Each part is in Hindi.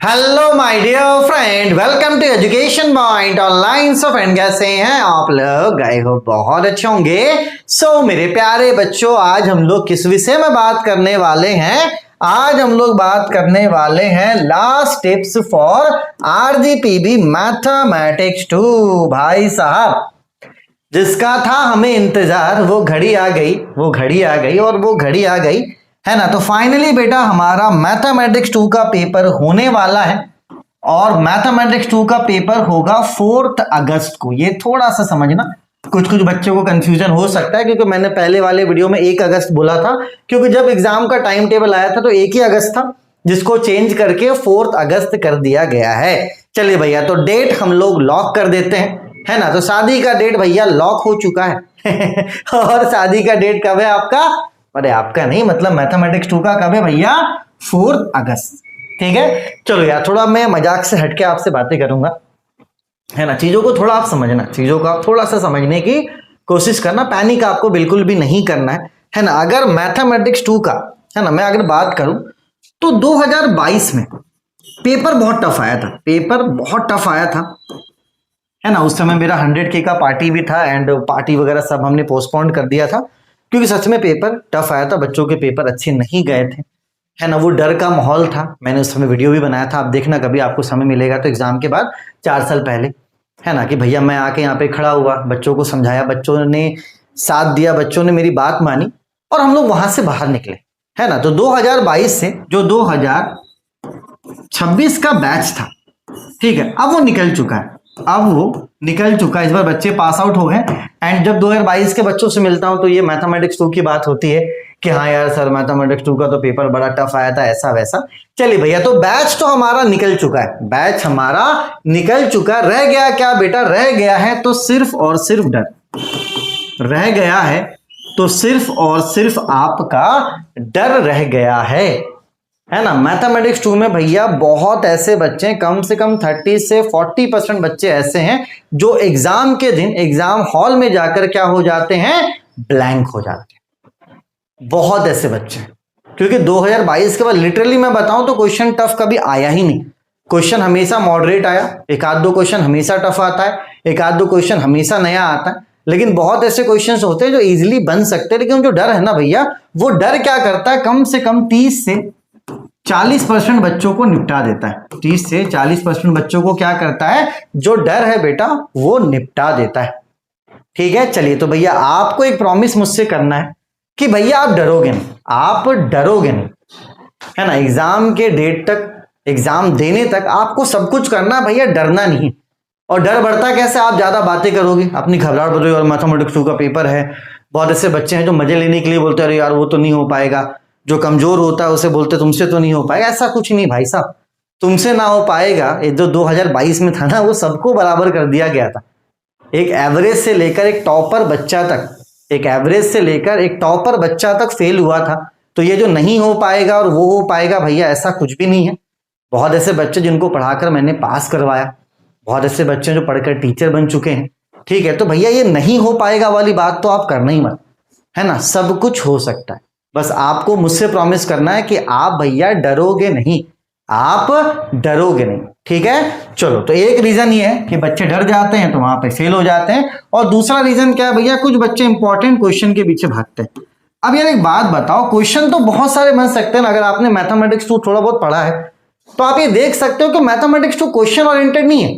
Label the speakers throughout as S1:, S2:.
S1: Hello my dear friend, welcome to education point online. So friend, कैसे हैं आप लोग? आई होप बहुत अच्छे होंगे। सो मेरे प्यारे बच्चों, आज हम लोग किस विषय में बात करने वाले हैं? आज हम लोग बात करने वाले हैं लास्ट टिप्स फॉर आरजीपीबी मैथमेटिक्स 2। भाई साहब, जिसका था हमें इंतजार, वो घड़ी आ गई और वो घड़ी आ गई, है ना। तो फाइनली बेटा हमारा मैथमेटिक्स 2 का पेपर होने वाला है और मैथमेटिक्स 2 का पेपर होगा 4 अगस्त को। ये थोड़ा सा समझना, कुछ बच्चों को कंफ्यूजन हो सकता है क्योंकि मैंने पहले वाले वीडियो में 1 अगस्त बोला था, क्योंकि जब एग्जाम का टाइम टेबल आया था तो 1 ही अगस्त था, जिसको चेंज करके 4 अगस्त कर दिया गया है। चलिए भैया, तो डेट हम लोग लॉक कर देते हैं, है ना। तो शादी का डेट भैया लॉक हो चुका है और शादी का डेट कब है आपका? अरे आपका नहीं, मतलब मैथमेटिक्स 2 का कब है भैया? 4 अगस्त। ठीक है, चलो यार, थोड़ा मैं मजाक से हटके आपसे बातें करूंगा, है ना। चीजों को थोड़ा आप समझना, चीजों को आप थोड़ा सा समझने की कोशिश करना, पैनिक आपको बिल्कुल भी नहीं करना है ना। अगर मैथमेटिक्स 2 का, है ना, मैं अगर बात करूं तो 2022 में पेपर बहुत टफ आया था, है ना। उस समय मेरा 100K का पार्टी भी था एंड पार्टी वगैरह सब हमने पोस्टपोन कर दिया था, क्योंकि सच में पेपर टफ आया था, बच्चों के पेपर अच्छे नहीं गए थे, है ना। वो डर का माहौल था। मैंने उस समय वीडियो भी बनाया था, आप देखना कभी आपको समय मिलेगा तो, एग्जाम के बाद 4 साल पहले, है ना, कि भैया मैं आके यहाँ पे खड़ा हुआ, बच्चों को समझाया, बच्चों ने साथ दिया, बच्चों ने मेरी बात मानी और हम लोग वहां से बाहर निकले, है ना। तो 2022 से जो 2026 का बैच था, ठीक है, अब वो निकल चुका है, इस बार बच्चे पास आउट हो गए। एंड जब 2022 के बच्चों से मिलता हूं तो ये मैथमेटिक्स 2 की बात होती है कि हाँ यार सर, मैथमेटिक्स 2 का तो पेपर बड़ा टफ आया था, ऐसा वैसा। चलिए भैया, तो बैच तो हमारा निकल चुका है, रह गया क्या बेटा? रह गया है तो सिर्फ और सिर्फ डर, रह गया है तो सिर्फ और सिर्फ आपका डर रह गया है ना। मैथमेटिक्स 2 में भैया बहुत ऐसे बच्चे हैं, कम से कम 30 से 40% बच्चे ऐसे हैं जो एग्जाम के दिन एग्जाम हॉल में जाकर क्या हो जाते हैं? ब्लैंक हो जाते हैं। बहुत ऐसे बच्चे हैं, क्योंकि 2022 के बाद लिटरली मैं बताऊं तो क्वेश्चन टफ कभी आया ही नहीं। क्वेश्चन हमेशा मॉडरेट आया, एक आध दो क्वेश्चन हमेशा टफ आता है, एक आध दो क्वेश्चन हमेशा नया आता है, लेकिन बहुत ऐसे क्वेश्चंस होते हैं जो इजीली बन सकते हैं। लेकिन जो डर है ना भैया, वो डर क्या करता है? कम से कम 30 से 40% बच्चों को निपटा देता है। 30 से 40% बच्चों को क्या करता है? जो डर है बेटा वो निपटा देता है। ठीक है, चलिए, तो भैया आपको एक प्रॉमिस मुझसे करना है कि भैया आप डरोगे नहीं, है ना। एग्जाम के डेट तक, एग्जाम देने तक आपको सब कुछ करना है भैया, डरना नहीं। और डर बढ़ता कैसे? आप ज्यादा बातें करोगे, अपनी घबराहट बढ़ोगे, और मैथमेटिक्स 2 का पेपर है। बहुत ऐसे बच्चे हैं जो मजे लेने के लिए बोलते हैं अरे यार वो तो नहीं हो पाएगा, जो कमजोर होता है उसे बोलते तुमसे तो नहीं हो पाएगा। ऐसा कुछ नहीं भाई साहब, तुमसे ना हो पाएगा। ये जो 2022 में था ना, वो सबको बराबर कर दिया गया था। एक एवरेज से लेकर एक टॉपर बच्चा तक फेल हुआ था। तो ये जो नहीं हो पाएगा और वो हो पाएगा भैया, ऐसा कुछ भी नहीं है। बहुत ऐसे बच्चे जिनको पढ़ाकर मैंने पास करवाया, बहुत ऐसे बच्चे जो पढ़कर टीचर बन चुके हैं। ठीक है, तो भैया ये नहीं हो पाएगा वाली बात तो आप करना ही मत, है ना। सब कुछ हो सकता है, बस आपको मुझसे प्रॉमिस करना है कि आप भैया डरोगे नहीं। ठीक है, चलो, तो एक रीजन ये है कि बच्चे डर जाते हैं तो वहां पे फेल हो जाते हैं, और दूसरा रीजन क्या है भैया? कुछ बच्चे इंपॉर्टेंट क्वेश्चन के पीछे भागते हैं। अब यार एक बात बताओ, क्वेश्चन तो बहुत सारे बन सकते हैं। अगर आपने मैथमेटिक्स 2 थोड़ा बहुत पढ़ा है तो आप ये देख सकते हो कि मैथमेटिक्स 2 क्वेश्चन ओरिएंटेड नहीं है।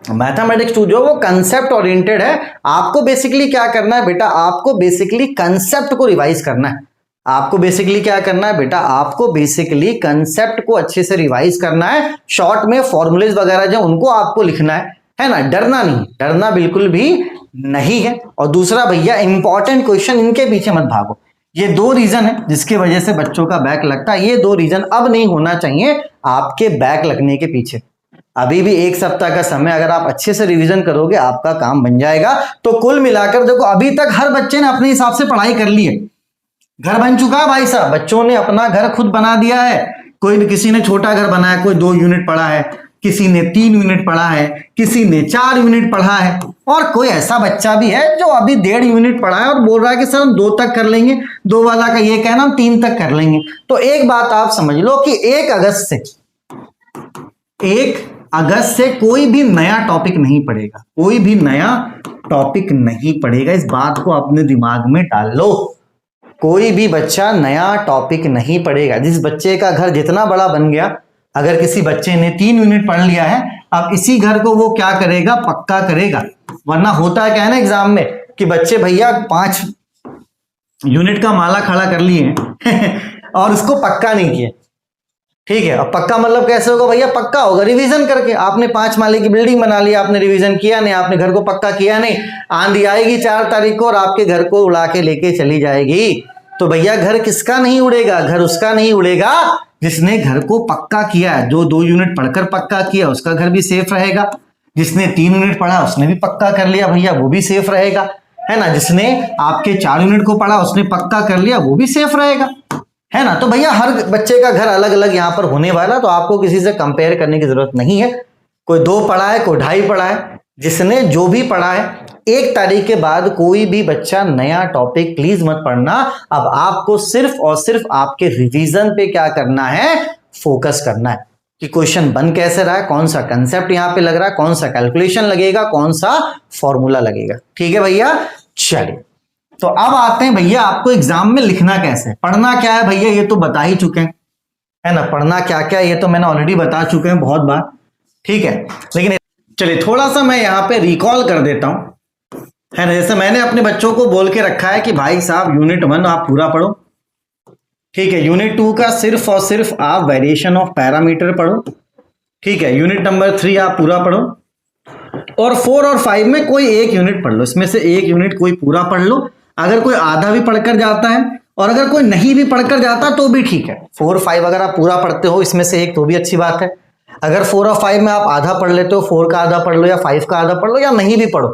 S1: मैथमेटिक्स 2 जो वो कंसेप्ट ओरिएंटेड है। आपको बेसिकली क्या करना है बेटा? आपको बेसिकली कंसेप्ट को रिवाइज करना है। आपको बेसिकली क्या करना है बेटा? आपको बेसिकली कंसेप्ट को अच्छे से रिवाइज करना है। शॉर्ट में फॉर्मूलेज वगैरह जो उनको आपको लिखना है ना। डरना नहीं, डरना बिल्कुल भी नहीं है। और दूसरा भैया, इंपॉर्टेंट क्वेश्चन इनके पीछे मत भागो। ये 2 रीजन है जिसकी वजह से बच्चों का बैक लगता है। ये 2 रीजन अब नहीं होना चाहिए आपके बैक लगने के पीछे। अभी भी 1 सप्ताह का समय, अगर आप अच्छे से रिवीजन करोगे आपका काम बन जाएगा। तो कुल मिलाकर देखो, अभी तक हर बच्चे ने अपने हिसाब से पढ़ाई कर ली है। घर बन चुका है भाई साहब, बच्चों ने अपना घर खुद बना दिया है। किसी ने छोटा घर बनाया, कोई 2 यूनिट पढ़ा है, किसी ने 3 यूनिट पढ़ा है, किसी ने 4 यूनिट पढ़ा है, और कोई ऐसा बच्चा भी है जो अभी 1.5 यूनिट पढ़ा है और बोल रहा है कि सर हम 2 तक कर लेंगे। 2 वाला का ये कहना हम 3 तक कर लेंगे। तो एक बात आप समझ लो कि 1 अगस्त से 1 अगस्त से कोई भी नया टॉपिक नहीं पढ़ेगा, कोई भी नया टॉपिक नहीं पढ़ेगा। इस बात को अपने दिमाग में डाल लो, कोई भी बच्चा नया टॉपिक नहीं पढ़ेगा। जिस बच्चे का घर जितना बड़ा बन गया, अगर किसी बच्चे ने 3 यूनिट पढ़ लिया है, अब इसी घर को वो क्या करेगा, पक्का करेगा। वरना होता है क्या है ना एग्जाम में कि बच्चे भैया 5 यूनिट का माला खड़ा कर लिए और उसको पक्का नहीं किया। ठीक है, अब पक्का मतलब कैसे होगा भैया, पक्का होगा रिवीजन करके। आपने 5 माले की बिल्डिंग बना ली, आपने रिवीजन किया नहीं, आपने घर को पक्का किया नहीं, आंधी आएगी 4 तारीख को और आपके घर को उड़ा के लेके चली जाएगी। तो भैया घर किसका नहीं उड़ेगा, घर उसका नहीं उड़ेगा जिसने घर को पक्का किया है। जो 2 यूनिट पढ़कर पक्का किया उसका घर भी सेफ रहेगा, जिसने 3 यूनिट पढ़ा उसने भी पक्का कर लिया भैया, वो भी सेफ रहेगा, है ना। जिसने आपके 4 यूनिट को पढ़ा उसने पक्का कर लिया, वो भी सेफ रहेगा, है ना। तो भैया हर बच्चे का घर अलग अलग यहाँ पर होने वाला, तो आपको किसी से कंपेयर करने की जरूरत नहीं है। कोई 2 पढ़ा है, कोई 2.5 पढ़ा है, जिसने जो भी पढ़ा है 1 तारीख के बाद कोई भी बच्चा नया टॉपिक प्लीज मत पढ़ना। अब आपको सिर्फ और सिर्फ आपके रिवीजन पे क्या करना है, फोकस करना है कि क्वेश्चन बन कैसे रहा है, कौन सा कंसेप्ट यहाँ पे लग रहा है, कौन सा कैलकुलेशन लगेगा, कौन सा फॉर्मूला लगेगा। ठीक है भैया, चलिए तो अब आते हैं भैया आपको एग्जाम में लिखना कैसे, पढ़ना क्या है भैया ये तो बता ही चुके हैं, है ना। पढ़ना क्या क्या ये तो मैंने ऑलरेडी बता चुके हैं बहुत बार, ठीक है। लेकिन चलिए थोड़ा सा मैं यहाँ पे रिकॉल कर देता हूं, है ना। जैसे मैंने अपने बच्चों को बोल के रखा है कि भाई साहब यूनिट 1 आप पूरा पढ़ो, ठीक है। यूनिट 2 का सिर्फ और सिर्फ आप वेरिएशन ऑफ पैरामीटर पढ़ो, ठीक है। यूनिट नंबर 3 आप पूरा पढ़ो, और 4 और 5 में कोई एक यूनिट पढ़ लो, इसमें से एक यूनिट कोई पूरा पढ़ लो। अगर कोई आधा भी पढ़कर जाता है और अगर कोई नहीं भी पढ़कर जाता तो भी ठीक है। 4 5 अगर आप पूरा पढ़ते हो इसमें से एक तो भी अच्छी बात है। अगर 4 और 5 में आप आधा पढ़ लेते हो, 4 का आधा पढ़ लो या 5 का आधा पढ़ लो या नहीं भी पढ़ो,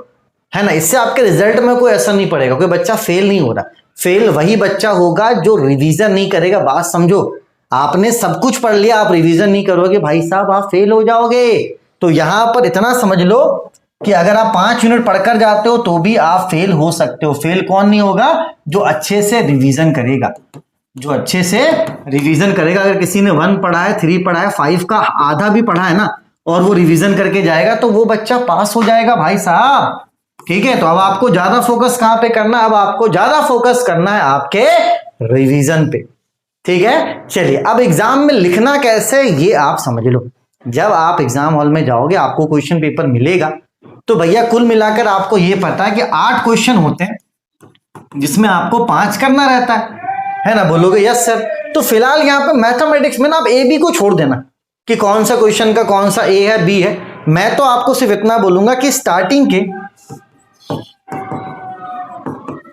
S1: है ना। इससे आपके रिजल्ट में कोई असर नहीं पड़ेगा, कोई बच्चा फेल नहीं हो रहा। फेल वही बच्चा होगा जो रिवीजन नहीं करेगा। बात समझो, आपने सब कुछ पढ़ लिया, आप रिवीजन नहीं करोगे भाई साहब आप फेल हो जाओगे। तो यहां पर इतना समझ लो कि अगर आप 5 यूनिट पढ़कर जाते हो तो भी आप फेल हो सकते हो। फेल कौन नहीं होगा, जो अच्छे से रिवीजन करेगा, जो अच्छे से रिवीजन करेगा। अगर किसी ने 1 पढ़ा है, 3 पढ़ा है, 5 का आधा भी पढ़ा है ना, और वो रिवीजन करके जाएगा तो वो बच्चा पास हो जाएगा भाई साहब, ठीक है। तो अब आपको ज्यादा फोकस कहां पे करना है, अब आपको ज्यादा फोकस करना है आपके रिवीजन पे, ठीक है। चलिए अब एग्जाम में लिखना कैसे ये आप समझ लो। जब आप एग्जाम हॉल में जाओगे आपको क्वेश्चन पेपर मिलेगा, तो भैया कुल मिलाकर आपको यह पता है कि 8 क्वेश्चन होते हैं जिसमें आपको 5 करना रहता है ना। बोलोगे यस सर। तो फिलहाल यहाँ पे मैथमेटिक्स में ना आप ए बी को छोड़ देना कि कौन सा क्वेश्चन का कौन सा ए है बी है। मैं तो आपको सिर्फ इतना बोलूंगा कि स्टार्टिंग के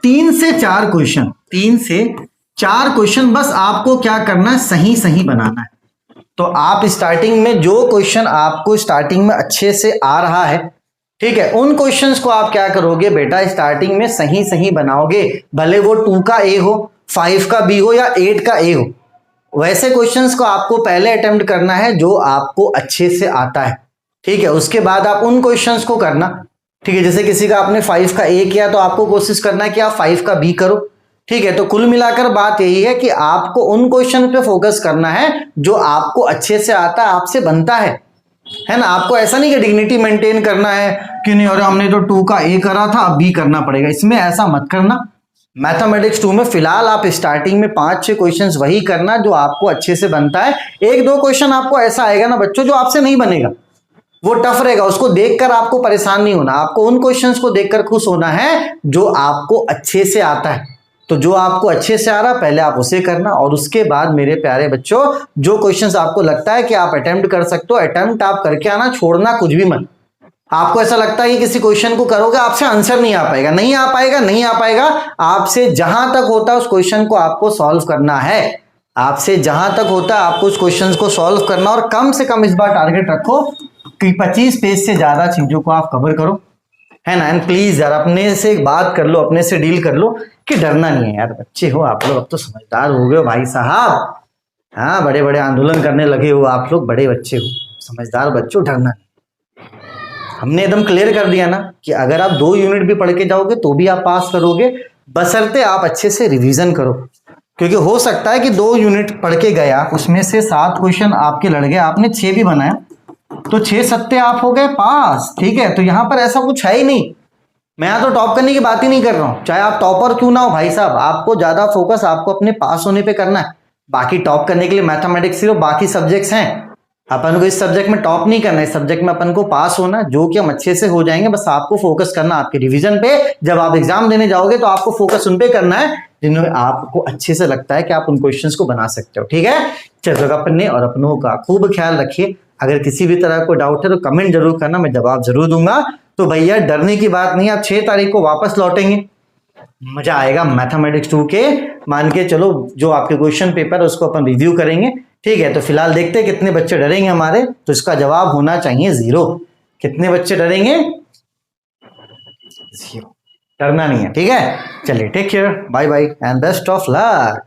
S1: 3 से 4 क्वेश्चन, 3 से 4 क्वेश्चन बस आपको क्या करना है, सही सही बनाना है। तो आप स्टार्टिंग में जो क्वेश्चन आपको स्टार्टिंग में अच्छे से आ रहा है, ठीक है, उन क्वेश्चंस को आप क्या करोगे बेटा, स्टार्टिंग में सही सही बनाओगे। भले वो 2 का ए हो, 5 का बी हो या 8 का ए हो, वैसे क्वेश्चंस को आपको पहले अटेम्प्ट करना है जो आपको अच्छे से आता है, ठीक है। उसके बाद आप उन क्वेश्चंस को करना, ठीक है। जैसे किसी का आपने 5 का ए किया तो आपको कोशिश करना है कि आप 5 का बी करो, ठीक है। तो कुल मिलाकर बात यही है कि आपको उन क्वेश्चन पे फोकस करना है जो आपको अच्छे से आता है, आपसे बनता है ना। आपको ऐसा नहीं कि डिग्निटी मेंटेन करना है कि नहीं और हमने तो 2 का ए करा था अब बी करना पड़ेगा, इसमें ऐसा मत करना। मैथमेटिक्स 2 में फिलहाल आप स्टार्टिंग में 5-6 क्वेश्चंस वही करना जो आपको अच्छे से बनता है। 1-2 क्वेश्चन आपको ऐसा आएगा ना बच्चों जो आपसे नहीं बनेगा, वो टफ रहेगा, उसको देखकर आपको परेशान नहीं होना। आपको उन क्वेश्चंस को देखकर खुश होना है जो आपको अच्छे से आता है। तो जो आपको अच्छे से आ रहा पहले आप उसे करना, और उसके बाद मेरे प्यारे बच्चों जो क्वेश्चंस आपको लगता है कि आप अटेम्प्ट कर सकते हो, अटेम्प्ट आप करके आना, छोड़ना कुछ भी मत। आपको ऐसा लगता है कि किसी क्वेश्चन को करोगे आपसे आंसर नहीं आ पाएगा, नहीं आ पाएगा, नहीं आ पाएगा। आपसे जहां तक होता है उस क्वेश्चन को आपको सॉल्व करना है, आपसे जहां तक होता है आपको उस क्वेश्चन को सॉल्व करना, और कम से कम इस बार टारगेट रखो कि 25 पेज से ज्यादा चीजों को आप कवर करो, है ना। एंड प्लीज यार अपने से बात कर लो, अपने से डील कर लो कि डरना नहीं है यार। बच्चे हो आप लोग, अब तो समझदार हो गए हो भाई साहब। हाँ, बड़े बड़े आंदोलन करने लगे हो आप लोग, बड़े बच्चे हो, समझदार बच्चों, डरना नहीं। हमने एकदम क्लियर कर दिया ना कि अगर आप 2 यूनिट भी पढ़ के जाओगे तो भी आप पास करोगे, बशर्ते आप अच्छे से रिवीजन करो। क्योंकि हो सकता है कि 2 यूनिट पढ़ के गया, उसमें से 7 क्वेश्चन आपके लड़ गए, आपने 6 भी बनाया, तो 6 सत्ते आप हो गए पास। ठीक है, तो यहां पर ऐसा कुछ है ही नहीं। मैं यहाँ तो टॉप करने की बात ही नहीं कर रहा हूं, चाहे आप टॉपर क्यों ना हो भाई साहब, आपको ज्यादा फोकस आपको अपने पास होने पे करना है। बाकी टॉप करने के लिए मैथमेटिक्स सिर्फ, बाकी सब्जेक्ट्स हैं। अपन को इस सब्जेक्ट में टॉप नहीं करना है, इस सब्जेक्ट में अपन को पास होना, जो कि हम अच्छे से हो जाएंगे। बस आपको फोकस करना आपके रिवीजन पे। जब आप एग्जाम देने जाओगे तो आपको फोकस उन पे करना है जिनमें आपको अच्छे से लगता है कि आप उन क्वेश्चंस को बना सकते हो। ठीक है, चलो अपने और अपनों का खूब ख्याल रखिए। अगर किसी भी तरह को डाउट है तो कमेंट जरूर करना, मैं जवाब जरूर दूंगा। तो भैया डरने की बात नहीं, आप 6 तारीख को वापस लौटेंगे, मजा आएगा मैथमेटिक्स 2 के। मान के चलो जो आपके क्वेश्चन पेपर है उसको अपन रिव्यू करेंगे। ठीक है, तो फिलहाल देखते हैं कितने बच्चे डरेंगे हमारे। तो इसका जवाब होना चाहिए 0। कितने बच्चे डरेंगे? 0। डरना नहीं है। ठीक है, चलिए take care, bye bye and best of luck.